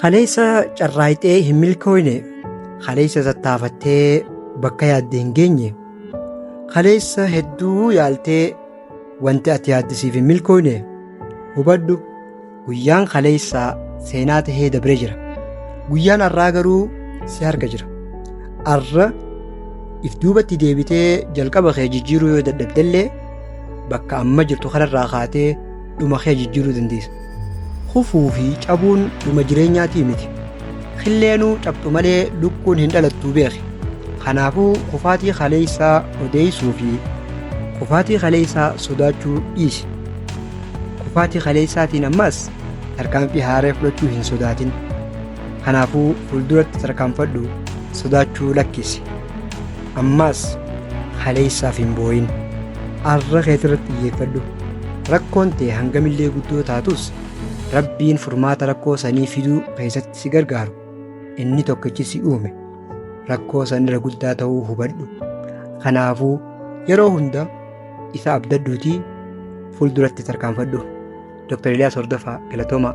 Kaleessa carraayixee hin milkooyne, kaleessa tattaafattee bakka yaaddee hin geenye, kaleessa hedduu yaaltee wanti ati yaaddisiif hin milkooyne hubadhu. Guyyaan kaleessaa seenaa tahee dabree jira. Guyyaan har'aa garuu si harka jira. Har'a if duubatti deebitee jalqaba kee jijjiiruu yoo dadhabdellee bakka amma jirtu kanarraa kaatee dhuma kee jijjiiruu dandeessa. Kufuu fi cabuun dhuma jireenyaatii miti. Qilleenuu cabxu malee lukkuun hin dhalattuu beeki. Kanaafuu kufaatii kaleessaa odeessuu fi kufaatii kaleessaa sodaachuu dhiisi. Kufaatii kaleessaatiin ammas tarkaanfii haaraa fudhachuu hin sodaatin. Kanaafuu fuulduratti tarkaanfadhu, sodaachuu lakkisi. Ammas kaleessaaf hin boo'in. Har'a keetirratti xiyyeeffadhu. Rakkoon ta'e hangamillee guddoo taatus Rabbiin furmaata rakkoo sanii fiduu keessatti si gargaaru inni tokkichi si uume. Rakkoo sanirra guddaa ta'uu hubadhu. Kanaafuu yeroo hunda isa abdadhuutii fuulduratti tarkaanfadhu. Dr. Eliyaas Hordofaa, Galatooma.